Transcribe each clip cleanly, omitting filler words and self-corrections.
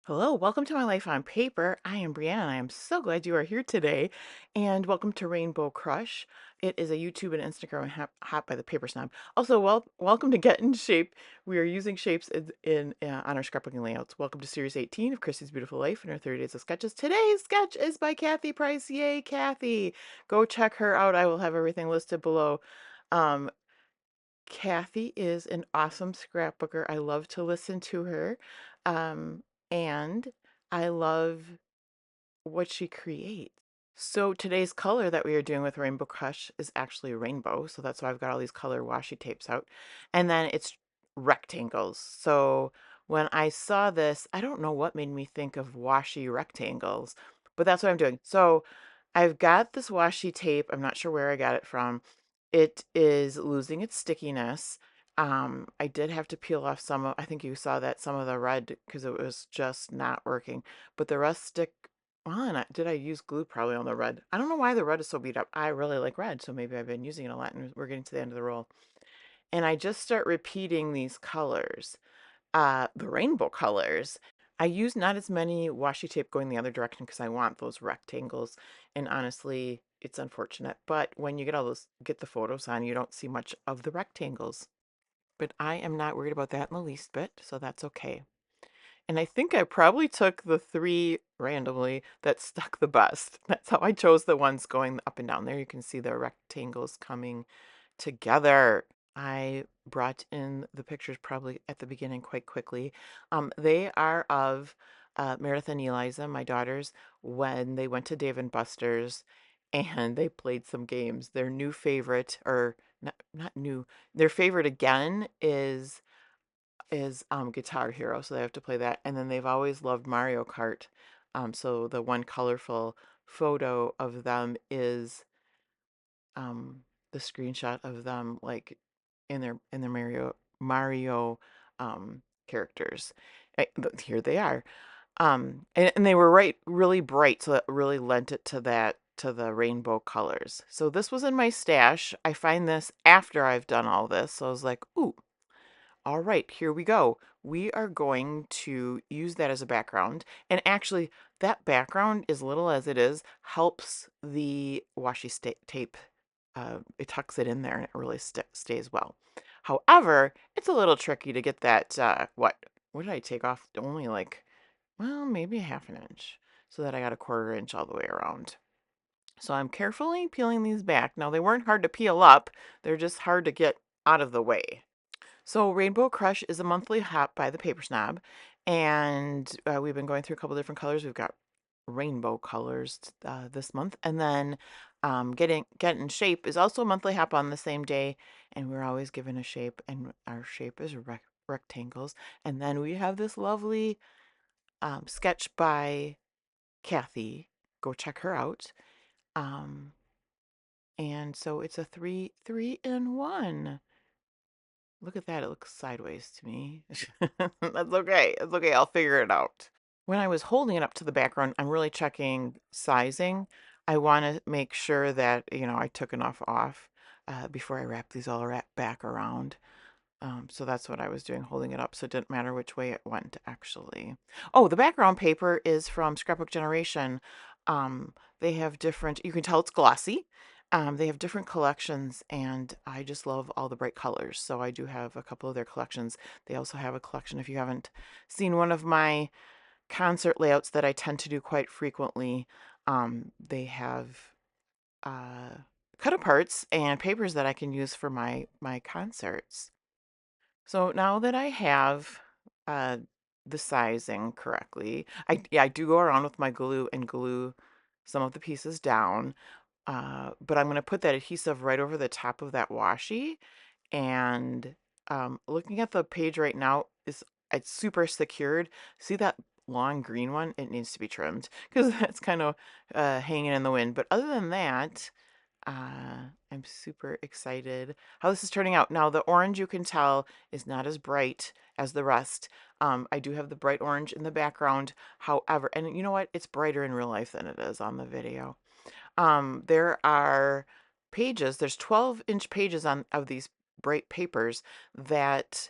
Hello, welcome to My Life on Paper. I am Brianna, and I am so glad you are here today. And welcome to Rainbow Crush. It is a YouTube and Instagram hot by the Paper Snob. Also, welcome to Get in Shape. We are using shapes on our scrapbooking layouts. Welcome to Series 18 of Chrissy's Beautiful Life and her 30 Days of Sketches. Today's sketch is by Kathy Price. Yay, Kathy! Go check her out. I will have everything listed below. Um, Kathy is an awesome scrapbooker. I love to listen to her. Um, and I love what she creates. So today's color that we are doing with Rainbow Crush is actually a rainbow. So that's why I've got all these color washi tapes out. And then it's rectangles. So when I saw this, I don't know what made me think of washi rectangles, but that's what I'm doing. So I've got this washi tape. I'm not sure where I got it from. It is losing its stickiness. I did have to peel off I think you saw that some of the red because it was just not working, but the rest stick well, and did I use glue probably on the red? I don't know why the red is so beat up. I really like red, so maybe I've been using it a lot and we're getting to the end of the roll. And I just start repeating these colors, the rainbow colors. I use not as many washi tape going the other direction because I want those rectangles. And honestly, it's unfortunate. But when you get the photos on, you don't see much of the rectangles. But I am not worried about that in the least bit, so that's okay. And I think I probably took the three randomly that stuck the best. That's how I chose the ones going up and down. There you can see the rectangles coming together. I brought in the pictures probably at the beginning quite quickly. They are of Meredith and Eliza, my daughters, when they went to Dave and Buster's and they played some games. Their new favorite, or not new, their favorite again is Guitar Hero, so they have to play that. And then they've always loved Mario Kart. So the one colorful photo of them is um the screenshot of them like in their Mario characters. Here they are. And they were really bright, so that really lent it to the rainbow colors. So this was in my stash. I find this after I've done all this. So I was like, ooh, all right, here we go. We are going to use that as a background. And actually, that background, as little as it is, helps the tape. It tucks it in there and it really stays well. However, it's a little tricky to get that, what did I take off? Only like, well, maybe a half an inch. So that I got a quarter inch all the way around. So I'm carefully peeling these back. Now, they weren't hard to peel up. They're just hard to get out of the way. So Rainbow Crush is a monthly hop by the Paper Snob, and we've been going through a couple different colors. We've got rainbow colors this month, and then Get in Shape is also a monthly hop on the same day, and we're always given a shape, and our shape is rectangles. And then we have this lovely sketch by Kathy. Go check her out. Um, and so it's a three in one. Look at that, it looks sideways to me. That's okay, it's okay, I'll figure it out. When I was holding it up to the background, I'm really checking sizing. I wanna make sure that, I took enough off, before I wrap these all back around. So that's what I was doing, holding it up, so it didn't matter which way it went, actually. Oh, the background paper is from Scrapbook Generation. They have different, you can tell it's glossy. They have different collections, and I just love all the bright colors. So I do have a couple of their collections. They also have a collection, if you haven't seen one of my concert layouts that I tend to do quite frequently, they have cut aparts and papers that I can use for my concerts. So now that I have uh, the sizing correctly, I do go around with my glue and glue some of the pieces down. But I'm going to put that adhesive right over the top of that washi. And looking at the page right now, it's super secured. See that long green one? It needs to be trimmed because that's kind of hanging in the wind. But other than that, I'm super excited how this is turning out. Now, the orange you can tell is not as bright as the rest. I do have the bright orange in the background. However, and you know what? It's brighter in real life than it is on the video. There are pages, there's 12-inch pages of these bright papers that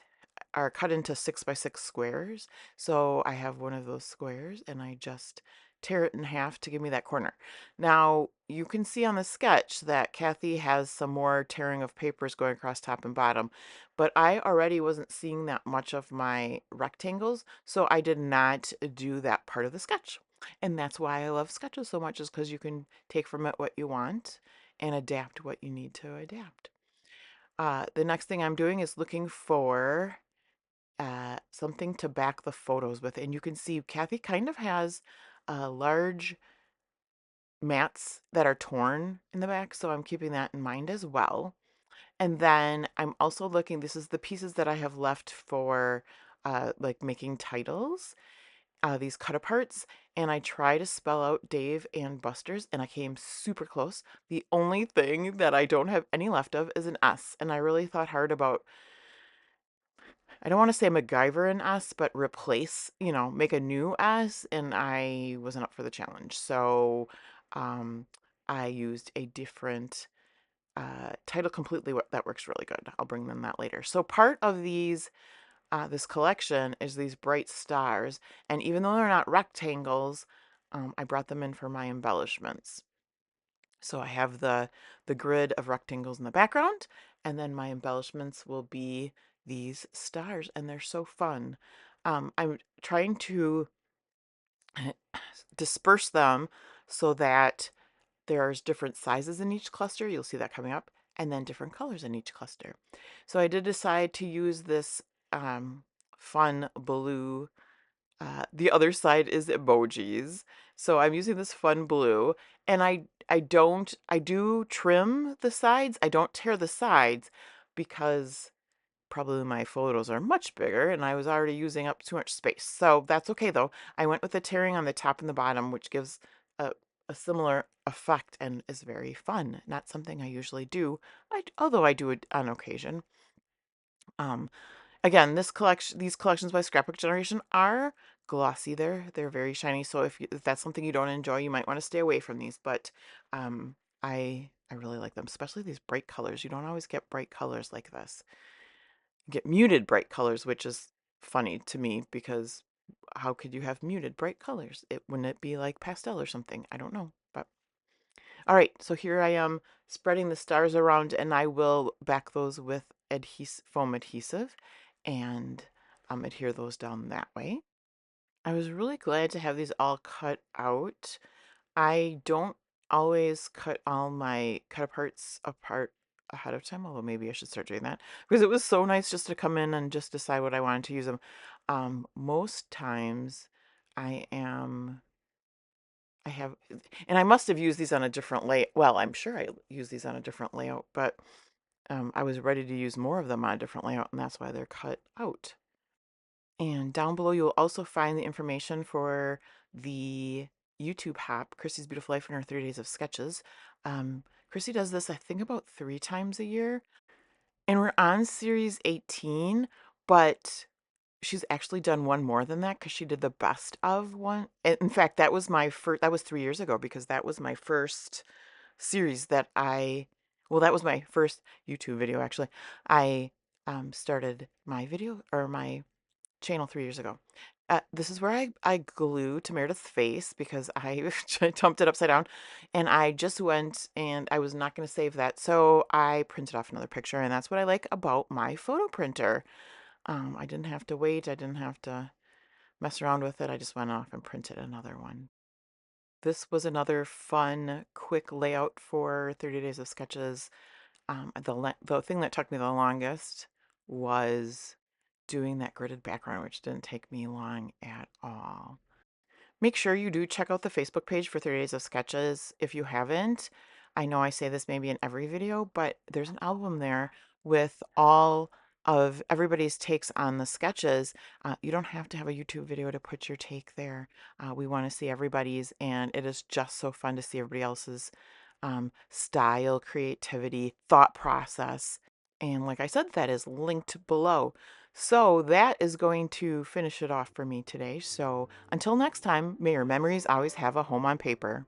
are cut into 6 by 6 squares. So I have one of those squares and I just tear it in half to give me that corner. Now you can see on the sketch that Kathy has some more tearing of papers going across top and bottom, but I already wasn't seeing that much of my rectangles, so I did not do that part of the sketch. And that's why I love sketches so much, is because you can take from it what you want and adapt what you need to adapt. The next thing I'm doing is looking for something to back the photos with. And you can see Kathy kind of has large mats that are torn in the back, so I'm keeping that in mind as well. And then I'm also looking, this is the pieces that I have left for like making titles, these cut aparts, and I try to spell out Dave and Buster's, and I came super close. The only thing that I don't have any left of is an S, and I really thought hard about, I don't want to say MacGyver an S, but replace, make a new S, and I wasn't up for the challenge. So um, I used a different title completely. That works really good. I'll bring them that later. So part of this collection is these bright stars, and even though they're not rectangles, I brought them in for my embellishments. So I have the grid of rectangles in the background, and then my embellishments will be these stars, and they're so fun. I'm trying to disperse them so that there's different sizes in each cluster. You'll see that coming up, and then different colors in each cluster. So I did decide to use this fun blue. The other side is emojis. So I'm using this fun blue, and I do trim the sides. I don't tear the sides because probably my photos are much bigger and I was already using up too much space. So that's okay though. I went with the tearing on the top and the bottom, which gives a, a similar effect and is very fun. Not something I usually do, although I do it on occasion. Um, Again, these collections by Scrapbook Generation are glossy. They're very shiny. So if that's something you don't enjoy, you might want to stay away from these. But um, I really like them, especially these bright colors. You don't always get bright colors like this. You get muted bright colors, which is funny to me because how could you have muted bright colors? Wouldn't it be like pastel or something? I don't know. But all right, so here I am spreading the stars around, and I will back those with foam adhesive and adhere those down that way. I was really glad to have these all cut out. I don't always cut all my cut aparts apart ahead of time, although maybe I should start doing that because it was so nice just to come in and just decide what I wanted to use them. Most times I have, and I must have used these on a different layout. Well, I'm sure I used these on a different layout, but I was ready to use more of them on a different layout, and that's why they're cut out. And down below, you'll also find the information for the YouTube hop, Chrissy's Beautiful Life in her 30 Days of Sketches. Chrissy does this, I think, about 3 times a year. And we're on series 18, but she's actually done one more than that because she did the best of one. In fact, that was 3 years ago because that was my first series well, that was my first YouTube video, actually. I started my video or my channel 3 years ago. This is where I glue to Meredith's face because I dumped it upside down, and I just went and I was not going to save that, so I printed off another picture, and that's what I like about my photo printer. I didn't have to wait. I didn't have to mess around with it. I just went off and printed another one. This was another fun, quick layout for 30 Days of Sketches. The thing that took me the longest was doing that gridded background, which didn't take me long at all. Make sure you do check out the Facebook page for 30 Days of Sketches if you haven't. I know I say this maybe in every video, but there's an album there with all of everybody's takes on the sketches. You don't have to have a YouTube video to put your take there. We want to see everybody's, and it is just so fun to see everybody else's style, creativity, thought process. And like I said, that is linked below. So that is going to finish it off for me today. So until next time, may your memories always have a home on paper.